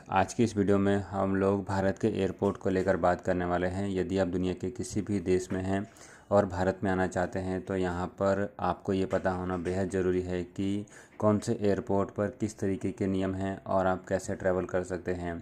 आज की इस वीडियो में हम लोग भारत के एयरपोर्ट को लेकर बात करने वाले हैं। यदि आप दुनिया के किसी भी देश में हैं और भारत में आना चाहते हैं तो यहाँ पर आपको ये पता होना बेहद ज़रूरी है कि कौन से एयरपोर्ट पर किस तरीके के नियम हैं और आप कैसे ट्रैवल कर सकते हैं।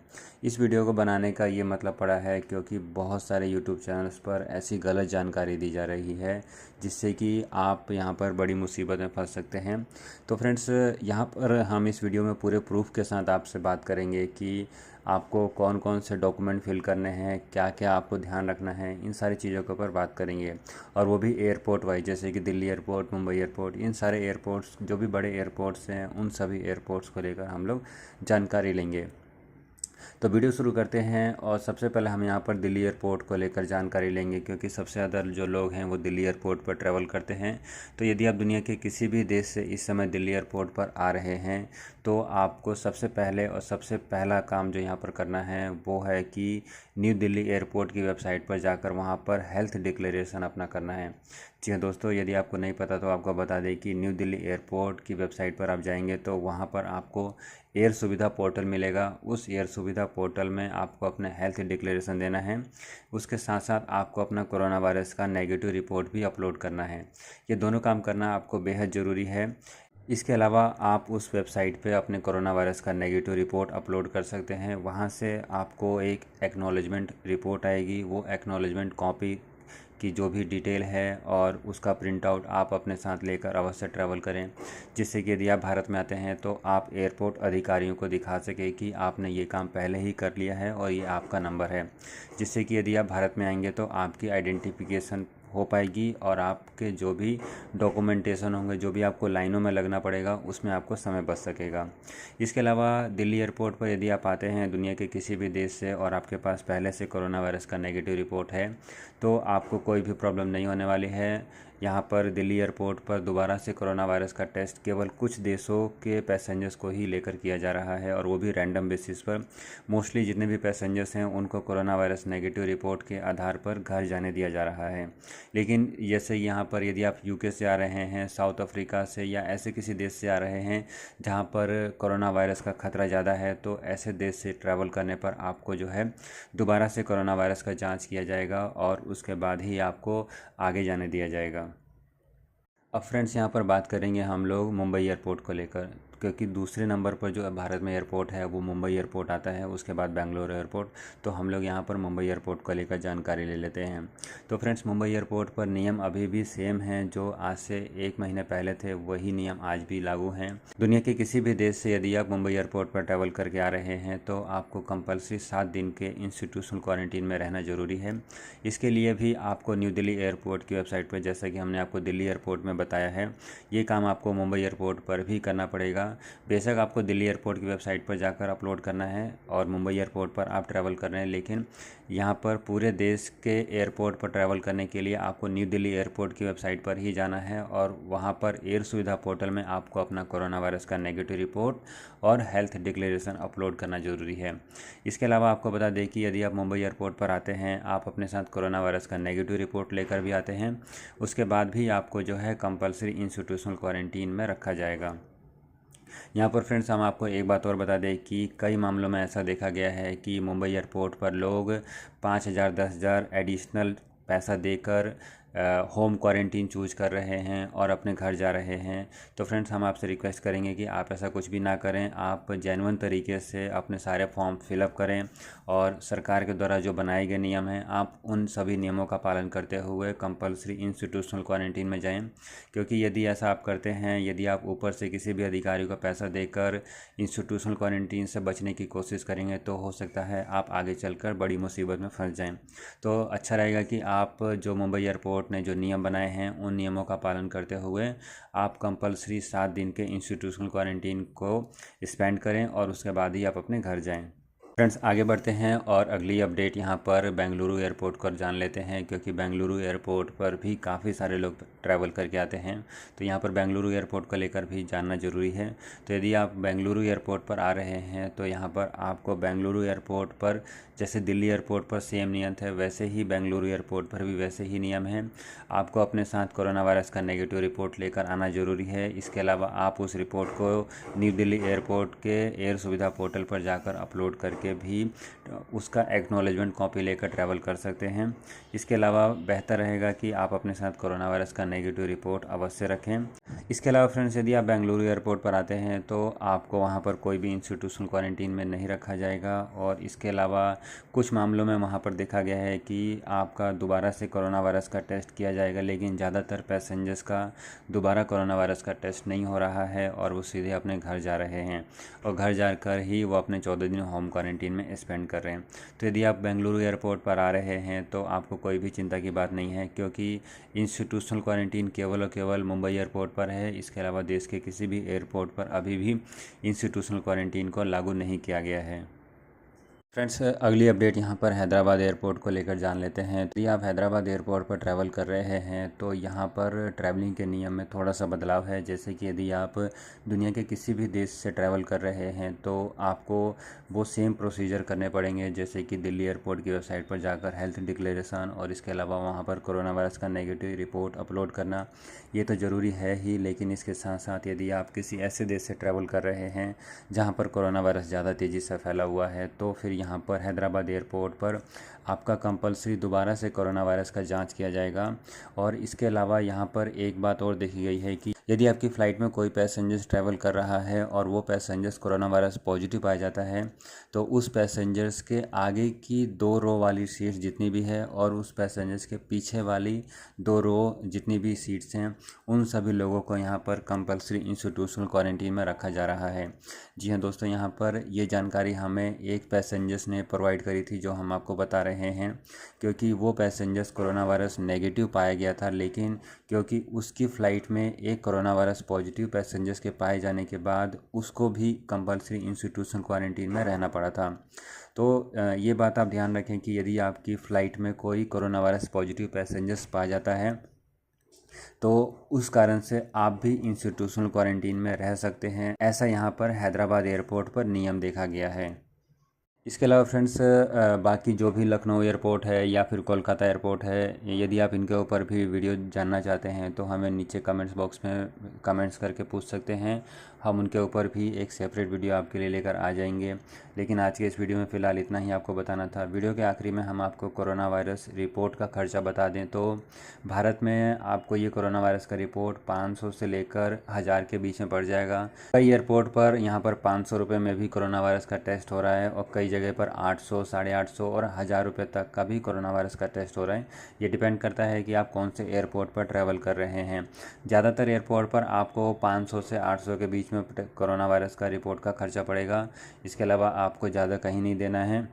इस वीडियो को बनाने का ये मतलब पड़ा है क्योंकि बहुत सारे यूट्यूब चैनल्स पर ऐसी गलत जानकारी दी जा रही है जिससे कि आप यहाँ पर बड़ी मुसीबत में फंस सकते हैं। तो फ्रेंड्स, यहाँ पर हम इस वीडियो में पूरे प्रूफ के साथ आपसे बात करेंगे कि आपको कौन कौन से डॉक्यूमेंट फिल करने हैं, क्या क्या आपको ध्यान रखना है, इन सारी चीज़ों के ऊपर बात करेंगे। और वो भी एयरपोर्ट वाइज, जैसे कि दिल्ली एयरपोर्ट, मुंबई एयरपोर्ट, इन सारे एयरपोर्ट्स जो भी बड़े एयरपोर्ट्स हैं उन सभी एयरपोर्ट्स को लेकर हम लोग जानकारी लेंगे। तो वीडियो शुरू करते हैं। और सबसे पहले हम यहाँ पर दिल्ली एयरपोर्ट को लेकर जानकारी लेंगे क्योंकि सबसे ज़्यादा जो लोग हैं वो दिल्ली एयरपोर्ट पर ट्रैवल करते हैं। तो यदि आप दुनिया के किसी भी देश से इस समय दिल्ली एयरपोर्ट पर आ रहे हैं तो आपको सबसे पहले और सबसे पहला काम जो यहाँ पर करना है वो है कि न्यू दिल्ली एयरपोर्ट की वेबसाइट पर जाकर वहाँ पर हेल्थ डिक्लेरेशन अपना करना है। जी हाँ दोस्तों, यदि आपको नहीं पता तो आपको बता दें कि न्यू दिल्ली एयरपोर्ट की वेबसाइट पर आप जाएंगे तो वहाँ पर आपको एयर सुविधा पोर्टल मिलेगा। उस एयर सुविधा पोर्टल में आपको अपना हेल्थ डिक्लेरेशन देना है। उसके साथ साथ आपको अपना कोरोना वायरस का नेगेटिव रिपोर्ट भी अपलोड करना है। ये दोनों काम करना आपको बेहद ज़रूरी है। इसके अलावा आप उस वेबसाइट पे अपने कोरोना वायरस का नेगेटिव रिपोर्ट अपलोड कर सकते हैं। वहाँ से आपको एक एक्नॉलेजमेंट रिपोर्ट आएगी। वो एक्नॉलेजमेंट कॉपी की जो भी डिटेल है और उसका प्रिंट आउट आप अपने साथ लेकर अवश्य ट्रैवल करें, जिससे कि यदि आप भारत में आते हैं तो आप एयरपोर्ट अधिकारियों को दिखा सकें कि आपने ये काम पहले ही कर लिया है और ये आपका नंबर है, जिससे कि यदि आप भारत में आएंगे तो आपकी आइडेंटिफिकेशन हो पाएगी और आपके जो भी डॉक्यूमेंटेशन होंगे, जो भी आपको लाइनों में लगना पड़ेगा, उसमें आपको समय बच सकेगा। इसके अलावा दिल्ली एयरपोर्ट पर यदि आप आते हैं दुनिया के किसी भी देश से और आपके पास पहले से कोरोना वायरस का नेगेटिव रिपोर्ट है तो आपको कोई भी प्रॉब्लम नहीं होने वाली है। यहाँ पर दिल्ली एयरपोर्ट पर दोबारा से कोरोना वायरस का टेस्ट केवल कुछ देशों के पैसेंजर्स को ही लेकर किया जा रहा है और वो भी रैंडम बेसिस पर। मोस्टली जितने भी पैसेंजर्स हैं उनको कोरोना वायरस नेगेटिव रिपोर्ट के आधार पर घर जाने दिया जा रहा है। लेकिन जैसे यहाँ पर यदि आप यूके से आ रहे हैं, साउथ अफ्रीका से या ऐसे किसी देश से आ रहे हैं जहाँ पर कोरोना वायरस का खतरा ज़्यादा है, तो ऐसे देश से ट्रैवल करने पर आपको जो है दोबारा से कोरोना वायरस का जांच किया जाएगा और उसके बाद ही आपको आगे जाने दिया जाएगा। अब फ्रेंड्स, यहाँ पर बात करेंगे हम लोग मुंबई एयरपोर्ट को लेकर, क्योंकि दूसरे नंबर पर जो भारत में एयरपोर्ट है वो मुंबई एयरपोर्ट आता है, उसके बाद बेंगलोर एयरपोर्ट। तो हम लोग यहाँ पर मुंबई एयरपोर्ट को लेकर जानकारी ले लेते हैं। तो फ्रेंड्स, मुंबई एयरपोर्ट पर नियम अभी भी सेम हैं जो आज से 1 महीने पहले थे, वही नियम आज भी लागू हैं। दुनिया के किसी भी देश से यदि आप मुंबई एयरपोर्ट पर ट्रैवल करके आ रहे हैं तो आपको कंपल्सरी 7 दिन के इंस्टीट्यूशनल क्वारंटीन में रहना ज़रूरी है। इसके लिए भी आपको न्यू दिल्ली एयरपोर्ट की वेबसाइट पर, जैसा कि हमने आपको दिल्ली एयरपोर्ट में बताया है, ये काम आपको मुंबई एयरपोर्ट पर भी करना पड़ेगा। बेशक आपको दिल्ली एयरपोर्ट की वेबसाइट पर जाकर अपलोड करना है और मुंबई एयरपोर्ट पर आप ट्रैवल कर रहे हैं, लेकिन यहाँ पर पूरे देश के एयरपोर्ट पर ट्रैवल करने के लिए आपको न्यू दिल्ली एयरपोर्ट की वेबसाइट पर ही जाना है और वहाँ पर एयर सुविधा पोर्टल में आपको अपना कोरोना वायरस का नेगेटिव रिपोर्ट और हेल्थ डिक्लेरेशन अपलोड करना ज़रूरी है। इसके अलावा आपको बता दें कि यदि आप मुंबई एयरपोर्ट पर आते हैं, आप अपने साथ कोरोना वायरस का नेगेटिव रिपोर्ट लेकर भी आते हैं, उसके बाद भी आपको जो है कंपल्सरी इंस्टीट्यूशनल क्वारंटीन में रखा जाएगा। यहाँ पर फ्रेंड्स, हम आपको एक बात और बता दें कि कई मामलों में ऐसा देखा गया है कि मुंबई एयरपोर्ट पर लोग 5,000 10,000 एडिशनल पैसा देकर होम क्वारंटीन चूज़ कर रहे हैं और अपने घर जा रहे हैं। तो फ्रेंड्स, हम आपसे रिक्वेस्ट करेंगे कि आप ऐसा कुछ भी ना करें। आप जेन्युइन तरीके से अपने सारे फॉर्म फिलअप करें और सरकार के द्वारा जो बनाए गए नियम हैं आप उन सभी नियमों का पालन करते हुए कंपल्सरी इंस्टीट्यूशनल क्वारंटीन में जाएं। क्योंकि यदि ऐसा आप करते हैं, यदि आप ऊपर से किसी भी अधिकारी को पैसा देकर इंस्टीट्यूशनल क्वारंटीन से बचने की कोशिश करेंगे तो हो सकता है आप आगे चलकर बड़ी मुसीबत में फंस जाएं। तो अच्छा रहेगा कि आप जो मुंबई एयरपोर्ट ने जो नियम बनाए हैं उन नियमों का पालन करते हुए आप कंपल्सरी 7 दिन के इंस्टीट्यूशनल क्वारंटीन को स्पेंड करें और उसके बाद ही आप अपने घर जाएं। फ्रेंड्स आगे बढ़ते हैं और अगली अपडेट यहाँ पर बेंगलुरु एयरपोर्ट पर जान लेते हैं, क्योंकि बेंगलुरु एयरपोर्ट पर भी काफ़ी सारे लोग ट्रैवल करके आते हैं। तो यहाँ पर बेंगलुरु एयरपोर्ट को लेकर भी जानना ज़रूरी है। तो यदि आप बेंगलुरु एयरपोर्ट पर आ रहे हैं तो यहाँ पर आपको बेंगलुरु एयरपोर्ट पर जैसे दिल्ली एयरपोर्ट पर सेम नियम है, वैसे ही बेंगलुरु एयरपोर्ट पर भी वैसे ही नियम है। आपको अपने साथ कोरोना वायरस का नेगेटिव रिपोर्ट लेकर आना ज़रूरी है। इसके अलावा आप उस रिपोर्ट को न्यू दिल्ली एयरपोर्ट के एयर सुविधा पोर्टल पर जाकर अपलोड करके भी उसका एक्नॉलेजमेंट कॉपी लेकर ट्रैवल कर सकते हैं। इसके अलावा बेहतर रहेगा कि आप अपने साथ कोरोना वायरस का नेगेटिव रिपोर्ट अवश्य रखें। इसके अलावा फ्रेंड्स यदि आप बेंगलुरु एयरपोर्ट पर आते हैं तो आपको वहां पर कोई भी इंस्टीट्यूशनल क्वारंटीन में नहीं रखा जाएगा। और इसके अलावा कुछ मामलों में वहां पर देखा गया है कि आपका दोबारा से कोरोना वायरस का टेस्ट किया जाएगा, लेकिन ज़्यादातर पैसेंजर्स का दोबारा कोरोना वायरस का टेस्ट नहीं हो रहा है और वो सीधे अपने घर जा रहे हैं और घर जाकर ही वो अपने 14 दिन होम क्वारंटीन में स्पेंड कर रहे हैं। तो यदि आप बेंगलुरु एयरपोर्ट पर आ रहे हैं तो आपको कोई भी चिंता की बात नहीं है, क्योंकि इंस्टीट्यूशनल क्वारंटीन केवल और केवल मुंबई एयरपोर्ट पर है। इसके अलावा देश के किसी भी एयरपोर्ट पर अभी भी इंस्टीट्यूशनल क्वारंटीन को लागू नहीं किया गया है। फ्रेंड्स अगली अपडेट यहाँ पर हैदराबाद एयरपोर्ट को लेकर जान लेते हैं। तो यदि आप हैदराबाद एयरपोर्ट पर ट्रैवल कर रहे हैं तो यहाँ पर ट्रैवलिंग के नियम में थोड़ा सा बदलाव है। जैसे कि यदि आप दुनिया के किसी भी देश से ट्रैवल कर रहे हैं तो आपको वो सेम प्रोसीजर करने पड़ेंगे, जैसे कि दिल्ली एयरपोर्ट की वेबसाइट पर जाकर हेल्थ डिक्लेरेशन और इसके अलावा वहाँ पर कोरोना वायरस का नेगेटिव रिपोर्ट अपलोड करना। ये तो ज़रूरी है ही, लेकिन इसके साथ साथ यदि आप किसी ऐसे देश से ट्रैवल कर रहे हैं जहाँ पर कोरोना वायरस ज़्यादा तेज़ी से फैला हुआ है तो फिर यहाँ पर हैदराबाद एयरपोर्ट पर आपका कंपलसरी दोबारा से कोरोना वायरस का जांच किया जाएगा। और इसके अलावा यहाँ पर एक बात और देखी गई है कि यदि आपकी फ़्लाइट में कोई पैसेंजर्स ट्रैवल कर रहा है और वो पैसेंजर्स कोरोना वायरस पॉजिटिव पाया जाता है तो उस पैसेंजर्स के आगे की 2 रो वाली सीट्स जितनी भी है और उस पैसेंजर्स के पीछे वाली 2 रो जितनी भी सीट्स हैं उन सभी लोगों को यहाँ पर कंपलसरी इंस्टीट्यूशनल क्वारंटीन में रखा जा रहा है। जी हाँ दोस्तों, यहाँ पर ये जानकारी हमें एक पैसेंजर्स ने प्रोवाइड करी थी जो हम आपको बता रहे हैं, क्योंकि वो पैसेंजर्स कोरोना वायरस नेगेटिव पाया गया था, लेकिन क्योंकि उसकी फ़्लाइट में एक कोरोना वायरस पॉजिटिव पैसेंजर्स के पाए जाने के बाद उसको भी कंपलसरी इंस्टीट्यूशनल क्वारंटीन में रहना पड़ा था। तो ये बात आप ध्यान रखें कि यदि आपकी फ़्लाइट में कोई कोरोना वायरस पॉजिटिव पैसेंजर्स पाया जाता है तो उस कारण से आप भी इंस्टीट्यूशनल क्वारंटीन में रह सकते हैं। ऐसा यहाँ पर हैदराबाद एयरपोर्ट पर नियम देखा गया है। इसके अलावा फ्रेंड्स बाकी जो भी लखनऊ एयरपोर्ट है या फिर कोलकाता एयरपोर्ट है, यदि आप इनके ऊपर भी वीडियो जानना चाहते हैं तो हमें नीचे कमेंट्स बॉक्स में कमेंट्स करके पूछ सकते हैं। हम उनके ऊपर भी एक सेपरेट वीडियो आपके लिए लेकर आ जाएंगे। लेकिन आज के इस वीडियो में फ़िलहाल इतना ही आपको बताना था। वीडियो के आखिरी में हम आपको कोरोना वायरस रिपोर्ट का खर्चा बता दें तो भारत में आपको ये कोरोना वायरस का रिपोर्ट 500 से लेकर 1000 के बीच में पड़ जाएगा। कई एयरपोर्ट पर यहाँ पर 500 रुपये में भी कोरोना वायरस का टेस्ट हो रहा है और कई जगह पर 800, 850 और 1000 रुपये तक का भी कोरोना वायरस का टेस्ट हो रहा है। ये डिपेंड करता है कि आप कौन से एयरपोर्ट पर ट्रैवल कर रहे हैं। ज़्यादातर एयरपोर्ट पर आपको 500 से 800 के बीच में कोरोना वायरस का रिपोर्ट का खर्चा पड़ेगा। इसके अलावा आपको ज़्यादा कहीं नहीं देना है।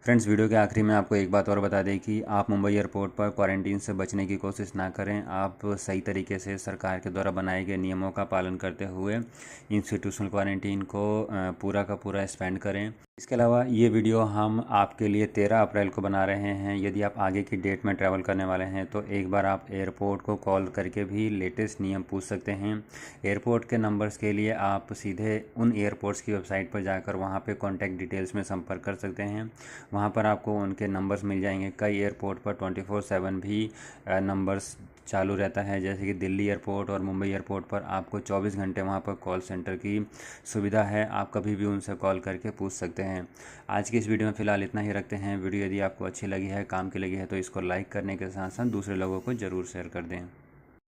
फ्रेंड्स वीडियो के आखिरी में आपको एक बात और बता दें कि आप मुंबई एयरपोर्ट पर क्वारंटीन से बचने की कोशिश ना करें। आप सही तरीके से सरकार के द्वारा बनाए गए नियमों का पालन करते हुए इंस्टीट्यूशनल क्वारंटीन को पूरा का पूरा स्पेंड करें। इसके अलावा ये वीडियो हम आपके लिए 13 अप्रैल को बना रहे हैं। यदि आप आगे की डेट में ट्रैवल करने वाले हैं तो एक बार आप एयरपोर्ट को कॉल करके भी लेटेस्ट नियम पूछ सकते हैं। एयरपोर्ट के नंबर्स के लिए आप सीधे उन एयरपोर्ट्स की वेबसाइट पर जाकर वहाँ पे कॉन्टैक्ट डिटेल्स में संपर्क कर सकते हैं। वहाँ पर आपको उनके नंबर्स मिल जाएंगे। कई एयरपोर्ट पर 24/7 भी नंबर्स चालू रहता है, जैसे कि दिल्ली एयरपोर्ट और मुंबई एयरपोर्ट पर आपको 24 घंटे वहाँ पर कॉल सेंटर की सुविधा है। आप कभी भी उनसे कॉल करके पूछ सकते हैं। आज की इस वीडियो में फ़िलहाल इतना ही रखते हैं। वीडियो यदि आपको अच्छी लगी है, काम की लगी है तो इसको लाइक करने के साथ साथ दूसरे लोगों को ज़रूर शेयर कर दें।